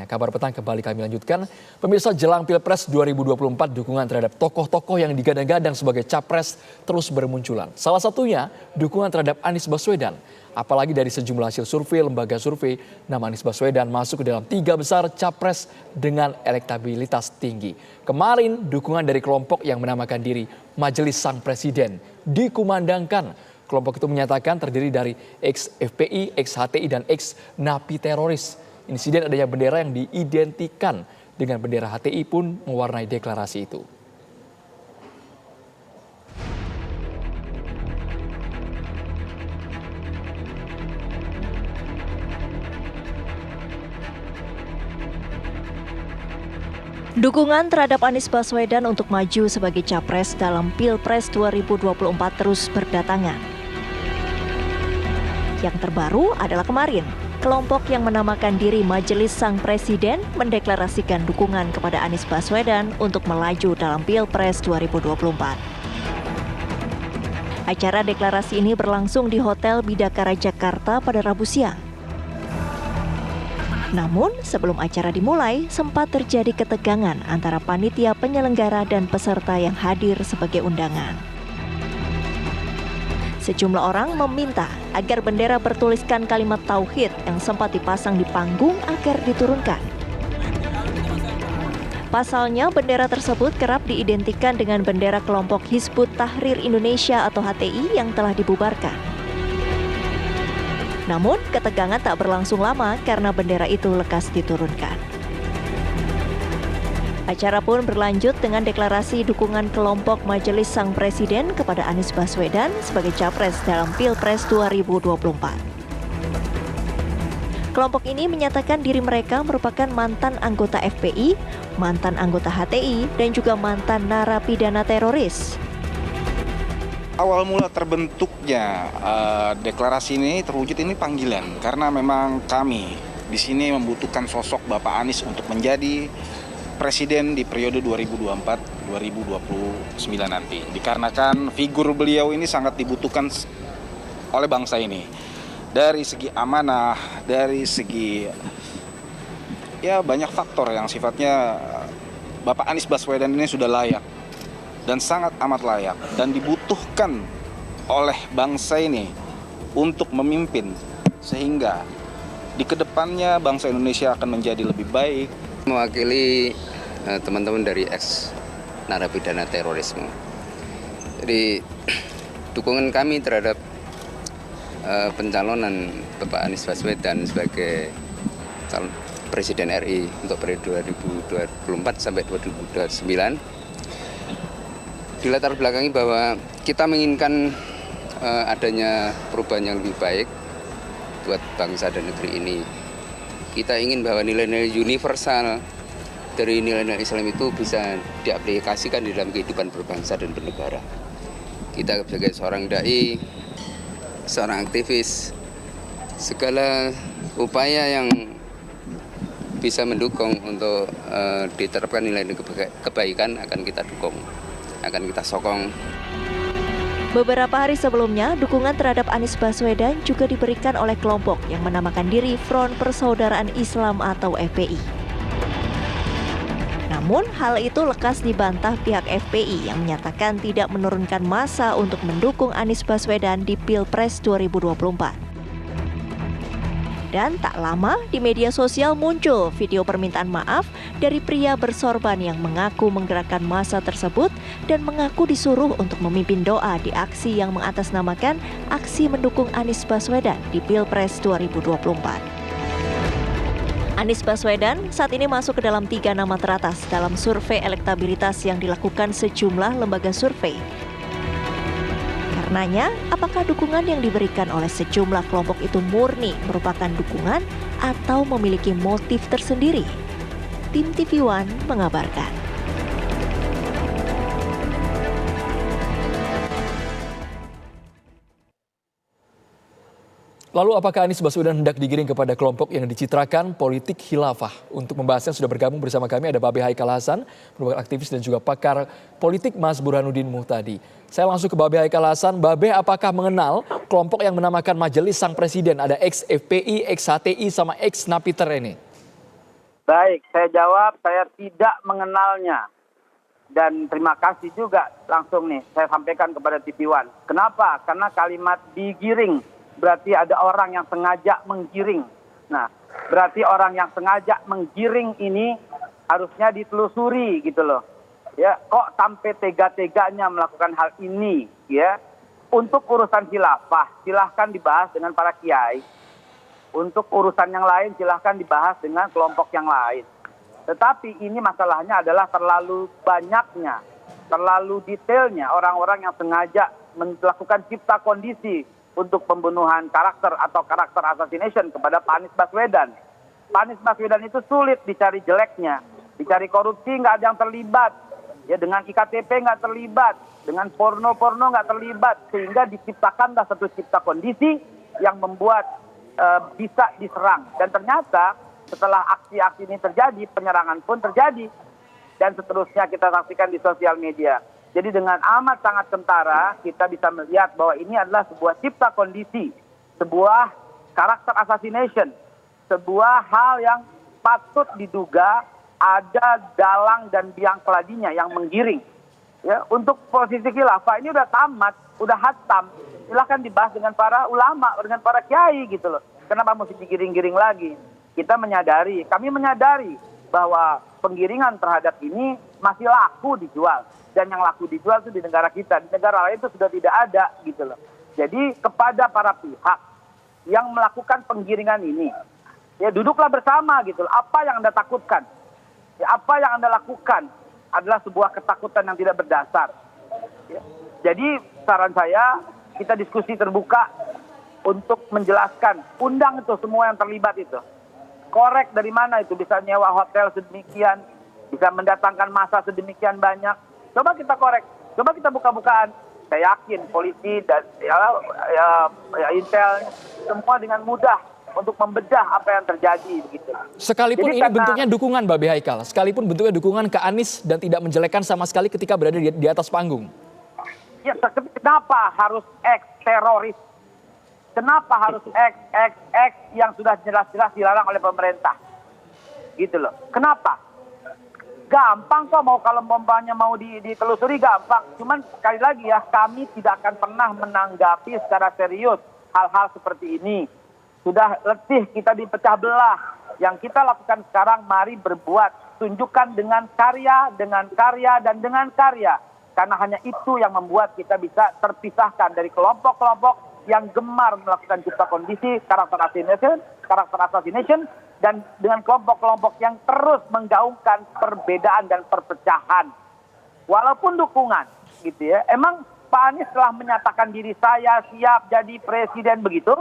Kabar petang kembali kami lanjutkan. Pemirsa, jelang Pilpres 2024, dukungan terhadap tokoh-tokoh yang digadang-gadang sebagai capres terus bermunculan. Salah satunya dukungan terhadap Anies Baswedan. Apalagi dari sejumlah hasil survei, lembaga survei, nama Anies Baswedan masuk ke dalam 3 besar capres dengan elektabilitas tinggi. Kemarin dukungan dari kelompok yang menamakan diri Majelis Sang Presiden dikumandangkan. Kelompok itu menyatakan terdiri dari ex-FPI, ex-HTI, dan ex-napi teroris. Insiden adanya bendera yang diidentikan dengan bendera HTI pun mewarnai deklarasi itu. Dukungan terhadap Anies Baswedan untuk maju sebagai capres dalam Pilpres 2024 terus berdatangan. Yang terbaru adalah kemarin, kelompok yang menamakan diri Majelis Sang Presiden mendeklarasikan dukungan kepada Anies Baswedan untuk melaju dalam Pilpres 2024. Acara deklarasi ini berlangsung di Hotel Bidakara Jakarta pada Rabu siang. Namun, sebelum acara dimulai, sempat terjadi ketegangan antara panitia penyelenggara dan peserta yang hadir sebagai undangan. Sejumlah orang meminta agar bendera bertuliskan kalimat tauhid yang sempat dipasang di panggung agar diturunkan. Pasalnya, bendera tersebut kerap diidentikan dengan bendera kelompok Hizbut Tahrir Indonesia atau HTI yang telah dibubarkan. Namun, ketegangan tak berlangsung lama karena bendera itu lekas diturunkan. Acara pun berlanjut dengan deklarasi dukungan kelompok Majelis Sang Presiden kepada Anies Baswedan sebagai capres dalam Pilpres 2024. Kelompok ini menyatakan diri mereka merupakan mantan anggota FPI, mantan anggota HTI, dan juga mantan narapidana teroris. Awal mula terbentuknya deklarasi ini terwujud ini panggilan karena memang kami di sini membutuhkan sosok Bapak Anies untuk menjadi presiden di periode 2024-2029 nanti. Dikarenakan figur beliau ini sangat dibutuhkan oleh bangsa ini. Dari segi amanah, dari segi ya banyak faktor yang sifatnya Bapak Anies Baswedan ini sudah layak dan sangat amat layak dan dibutuhkan oleh bangsa ini untuk memimpin sehingga di kedepannya bangsa Indonesia akan menjadi lebih baik. Mewakili teman-teman dari ex narapidana terorisme. Jadi dukungan kami terhadap pencalonan Bapak Anies Baswedan sebagai calon Presiden RI untuk periode 2024 sampai 2029 dilatar belakangi bahwa kita menginginkan adanya perubahan yang lebih baik buat bangsa dan negeri ini. Kita ingin bahwa nilai-nilai universal dari nilai-nilai Islam itu bisa diaplikasikan di dalam kehidupan berbangsa dan bernegara. Kita sebagai seorang dai, seorang aktivis, segala upaya yang bisa mendukung untuk diterapkan nilai-nilai kebaikan akan kita dukung, akan kita sokong. Beberapa hari sebelumnya, dukungan terhadap Anies Baswedan juga diberikan oleh kelompok yang menamakan diri Front Persaudaraan Islam atau FPI. Namun, hal itu lekas dibantah pihak FPI yang menyatakan tidak menurunkan massa untuk mendukung Anies Baswedan di Pilpres 2024. Dan tak lama di media sosial muncul video permintaan maaf dari pria bersorban yang mengaku menggerakkan massa tersebut dan mengaku disuruh untuk memimpin doa di aksi yang mengatasnamakan aksi mendukung Anies Baswedan di Pilpres 2024. Anies Baswedan saat ini masuk ke dalam 3 nama teratas dalam survei elektabilitas yang dilakukan sejumlah lembaga survei. Karenanya, apakah dukungan yang diberikan oleh sejumlah kelompok itu murni merupakan dukungan atau memiliki motif tersendiri? Tim TV One mengabarkan. Lalu apakah Anies Baswedan hendak digiring kepada kelompok yang dicitrakan politik khilafah? Untuk membahasnya sudah bergabung bersama kami ada Babe Haikal Hasan, merupakan aktivis dan juga pakar politik Mas Burhanuddin Muhtadi. Saya langsung ke Babe Haikal Hasan. Babe, apakah mengenal kelompok yang menamakan Majelis Sang Presiden? Ada ex-FPI, ex-HTI, sama ex-Napiter ini? Baik, saya jawab, saya tidak mengenalnya. Dan terima kasih juga langsung nih saya sampaikan kepada TV One. Kenapa? Karena kalimat digiring berarti ada orang yang sengaja menggiring. Nah, berarti orang yang sengaja menggiring ini harusnya ditelusuri gitu loh. Ya, kok sampai tega-teganya melakukan hal ini ya? Untuk urusan khilafah silahkan dibahas dengan para kiai. Untuk urusan yang lain silahkan dibahas dengan kelompok yang lain. Tetapi ini masalahnya adalah terlalu banyaknya, terlalu detailnya orang-orang yang sengaja melakukan cipta kondisi untuk pembunuhan karakter atau karakter assassination kepada Pak Anies Baswedan. Pak Anies Baswedan itu sulit dicari jeleknya, dicari korupsi nggak ada yang terlibat, ya dengan IKTP nggak terlibat, dengan porno-porno nggak terlibat, sehingga diciptakanlah satu cipta kondisi yang membuat bisa diserang. Dan ternyata setelah aksi-aksi ini terjadi, penyerangan pun terjadi. Dan seterusnya kita saksikan di sosial media. Jadi dengan amat sangat kentara, kita bisa melihat bahwa ini adalah sebuah cipta kondisi, sebuah karakter assassination, sebuah hal yang patut diduga ada dalang dan biang keladinya yang menggiring. Ya, untuk posisi khilafah ini udah tamat, udah hatam. Silahkan dibahas dengan para ulama, dengan para kiai gitu loh. Kenapa mesti digiring-giring lagi? Kami menyadari bahwa penggiringan terhadap ini masih laku dijual. Dan yang laku dijual itu di negara kita. Di negara lain itu sudah tidak ada gitu loh. Jadi kepada para pihak yang melakukan penggiringan ini, ya duduklah bersama gitu loh. Apa yang Anda takutkan? Ya, apa yang Anda lakukan adalah sebuah ketakutan yang tidak berdasar. Ya. Jadi saran saya, kita diskusi terbuka untuk menjelaskan. Undang itu semua yang terlibat itu. Korek dari mana itu bisa nyewa hotel sedemikian, bisa mendatangkan massa sedemikian banyak. Coba kita korek, coba kita buka-bukaan. Saya yakin polisi dan intel semua dengan mudah untuk membedah apa yang terjadi begitu. Sekalipun jadi, ini bentuknya dukungan Mbak Haikal, sekalipun bentuknya dukungan ke Anies dan tidak menjelekkan sama sekali ketika berada di atas panggung. Ya, kenapa harus ex-teroris? Kenapa harus X yang sudah jelas-jelas dilarang oleh pemerintah? Gitu loh. Kenapa? Gampang kok kalau mau ditelusuri gampang. Cuman sekali lagi ya, kami tidak akan pernah menanggapi secara serius hal-hal seperti ini. Sudah letih kita dipecah belah. Yang kita lakukan sekarang, mari berbuat. Tunjukkan dengan karya, dan dengan karya. Karena hanya itu yang membuat kita bisa terpisahkan dari kelompok-kelompok yang gemar melakukan cipta kondisi karakter assassination dan dengan kelompok-kelompok yang terus menggaungkan perbedaan dan perpecahan. Walaupun dukungan gitu ya. Emang Pak Anies telah menyatakan diri saya siap jadi presiden begitu.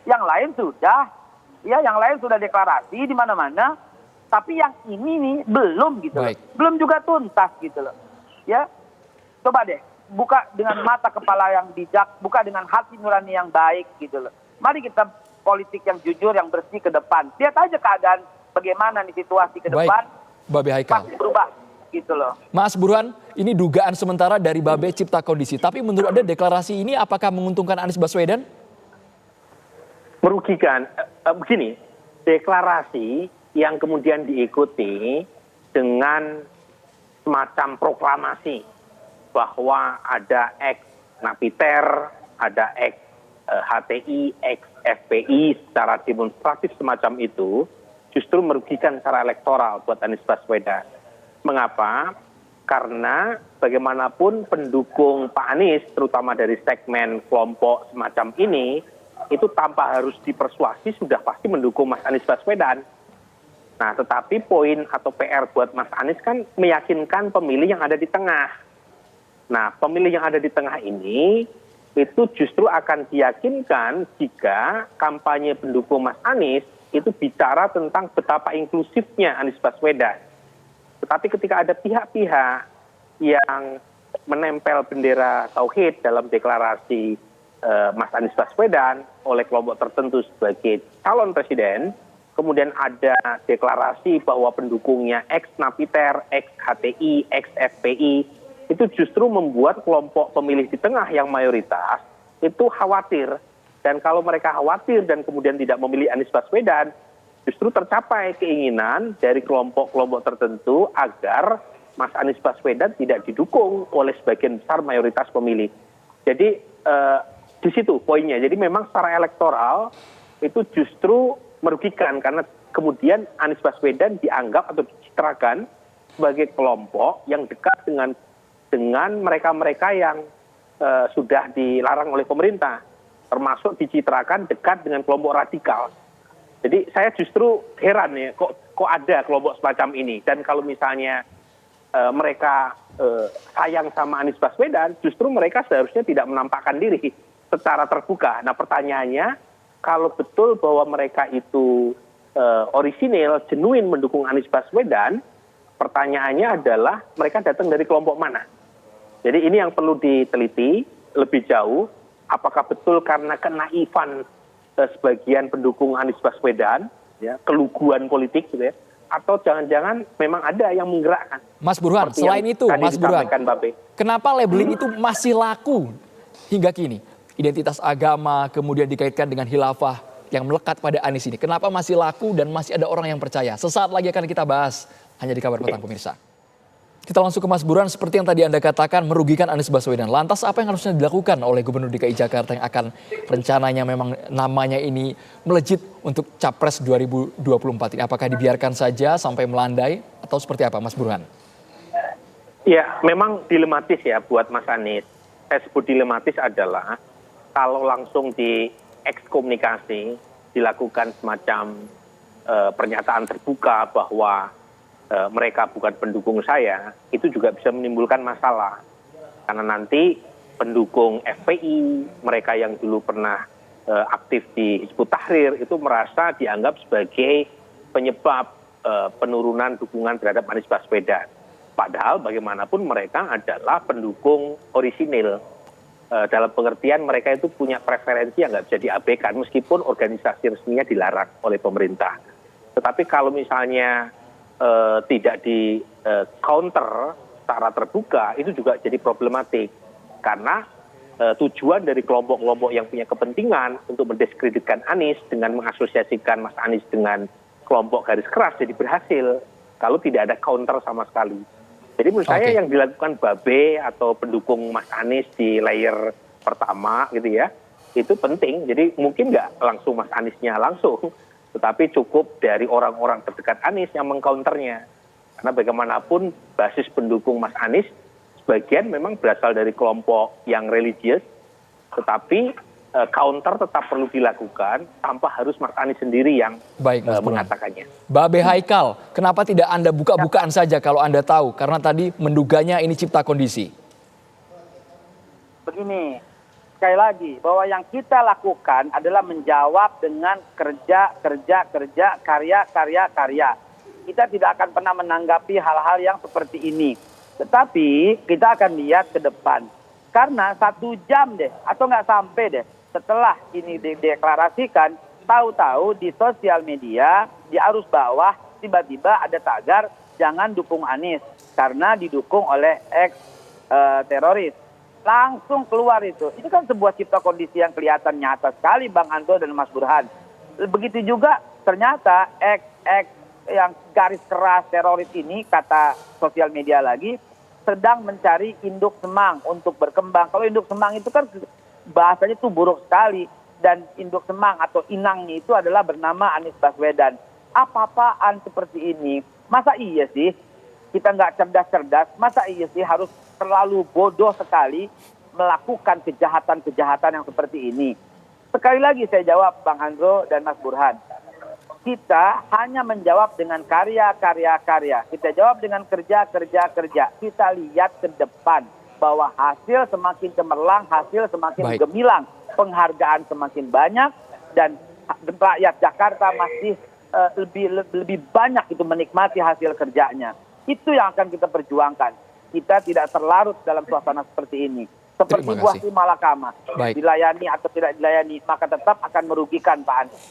Yang lain sudah deklarasi di mana-mana. Tapi yang ini nih belum gitu loh. Belum juga tuntas gitu loh. Ya. Coba deh, buka dengan mata kepala yang bijak, buka dengan hati nurani yang baik gitu loh. Mari kita politik yang jujur, yang bersih ke depan. Lihat aja keadaan bagaimana nih situasi ke depan. Babe Haikal. Pasti berubah gitu loh. Mas Burhan, ini dugaan sementara dari Babe Cipta Kondisi. Tapi menurut Anda deklarasi ini apakah menguntungkan Anies Baswedan? Merugikan. Begini, deklarasi yang kemudian diikuti dengan semacam proklamasi bahwa ada ex Napiter, ada ex HTI, ex FPI secara demonstratif semacam itu justru merugikan secara elektoral buat Anies Baswedan. Mengapa? Karena bagaimanapun pendukung Pak Anies, terutama dari segmen kelompok semacam ini, itu tanpa harus dipersuasi sudah pasti mendukung Mas Anies Baswedan. Nah, tetapi poin atau PR buat Mas Anies kan meyakinkan pemilih yang ada di tengah. Nah, pemilih yang ada di tengah ini itu justru akan diyakinkan jika kampanye pendukung Mas Anies itu bicara tentang betapa inklusifnya Anies Baswedan. Tetapi ketika ada pihak-pihak yang menempel bendera tauhid dalam deklarasi Mas Anies Baswedan oleh kelompok tertentu sebagai calon presiden, kemudian ada deklarasi bahwa pendukungnya ex Napiter, ex HTI, ex FPI, itu justru membuat kelompok pemilih di tengah yang mayoritas itu khawatir. Dan kalau mereka khawatir dan kemudian tidak memilih Anies Baswedan, justru tercapai keinginan dari kelompok-kelompok tertentu agar Mas Anies Baswedan tidak didukung oleh sebagian besar mayoritas pemilih. Jadi di situ poinnya. Jadi memang secara elektoral itu justru merugikan karena kemudian Anies Baswedan dianggap atau dicitrakan sebagai kelompok yang dekat dengan mereka-mereka yang sudah dilarang oleh pemerintah, termasuk dicitrakan dekat dengan kelompok radikal. Jadi saya justru heran ya, kok ada kelompok semacam ini. Dan kalau misalnya mereka sayang sama Anies Baswedan, justru mereka seharusnya tidak menampakkan diri secara terbuka. Nah pertanyaannya, kalau betul bahwa mereka itu orisinil, genuine mendukung Anies Baswedan, pertanyaannya adalah mereka datang dari kelompok mana? Jadi ini yang perlu diteliti lebih jauh, apakah betul karena kenaifan sebagian pendukung Anies Baswedan, ya, keluguan politik gitu ya, atau jangan-jangan memang ada yang menggerakkan. Mas Burhan, selain itu, Mas Burhan, kenapa labeling itu masih laku hingga kini? Identitas agama kemudian dikaitkan dengan khilafah yang melekat pada Anies ini. Kenapa masih laku dan masih ada orang yang percaya? Sesaat lagi akan kita bahas hanya di Kabar Petang pemirsa. Kita langsung ke Mas Burhan, seperti yang tadi Anda katakan merugikan Anies Baswedan. Lantas apa yang harusnya dilakukan oleh Gubernur DKI Jakarta yang akan rencananya memang namanya ini melejit untuk Capres 2024 ini? Apakah dibiarkan saja sampai melandai atau seperti apa Mas Burhan? Ya memang dilematis ya buat Mas Anies. Saya sebut dilematis adalah kalau langsung di ekskomunikasi, dilakukan semacam pernyataan terbuka bahwa mereka bukan pendukung saya, itu juga bisa menimbulkan masalah. Karena nanti pendukung FPI, mereka yang dulu pernah aktif di Hizbut Tahrir, itu merasa dianggap sebagai penyebab penurunan dukungan terhadap Anies Baswedan. Padahal bagaimanapun mereka adalah pendukung orisinil. Dalam pengertian mereka itu punya preferensi yang nggak bisa diabaikan, meskipun organisasi resminya dilarang oleh pemerintah. Tetapi kalau misalnya tidak di counter secara terbuka, itu juga jadi problematik karena tujuan dari kelompok-kelompok yang punya kepentingan untuk mendiskreditkan Anies dengan mengasosiasikan Mas Anies dengan kelompok garis keras jadi berhasil kalau tidak ada counter sama sekali. Jadi menurut saya yang dilakukan Babe atau pendukung Mas Anies di layer pertama gitu ya, itu penting. Jadi mungkin nggak langsung Mas Aniesnya langsung, tetapi cukup dari orang-orang terdekat Anies yang mengcounternya. Karena bagaimanapun basis pendukung Mas Anies sebagian memang berasal dari kelompok yang religius, tetapi counter tetap perlu dilakukan tanpa harus Mas Anies sendiri yang mengatakannya. Babe Haikal, kenapa tidak Anda buka-bukaan saja kalau Anda tahu? Karena tadi menduganya ini cipta kondisi. Begini, sekali lagi bahwa yang kita lakukan adalah menjawab dengan kerja, karya. Kita tidak akan pernah menanggapi hal-hal yang seperti ini. Tetapi kita akan lihat ke depan. Karena 1 jam deh, atau nggak sampai deh, setelah ini dideklarasikan, tahu-tahu di sosial media, di arus bawah, tiba-tiba ada tagar, jangan dukung Anies, karena didukung oleh ex-teroris. Langsung keluar itu. Itu kan sebuah cipta kondisi yang kelihatan nyata sekali Bang Anto dan Mas Burhan. Begitu juga ternyata yang garis keras teroris ini, kata sosial media lagi, sedang mencari induk semang untuk berkembang. Kalau induk semang itu kan bahasanya tuh buruk sekali. Dan induk semang atau inangnya itu adalah bernama Anies Baswedan. Apa-apaan seperti ini? Masa iya sih kita nggak cerdas-cerdas? Masa iya sih harus terlalu bodoh sekali melakukan kejahatan-kejahatan yang seperti ini? Sekali lagi saya jawab Bang Andro dan Mas Burhan. Kita hanya menjawab dengan karya. Kita jawab dengan kerja. Kita lihat ke depan bahwa hasil semakin cemerlang, hasil semakin gemilang, penghargaan semakin banyak, dan rakyat Jakarta masih lebih banyak itu menikmati hasil kerjanya. Itu yang akan kita perjuangkan. Kita tidak terlarut dalam suasana seperti ini. Seperti buah si malakama. Dilayani atau tidak dilayani, maka tetap akan merugikan Pak Anies.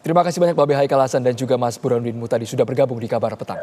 Terima kasih banyak Babe Haikal Hasan dan juga Mas Burhanuddin Muhtadi sudah bergabung di Kabar Petang.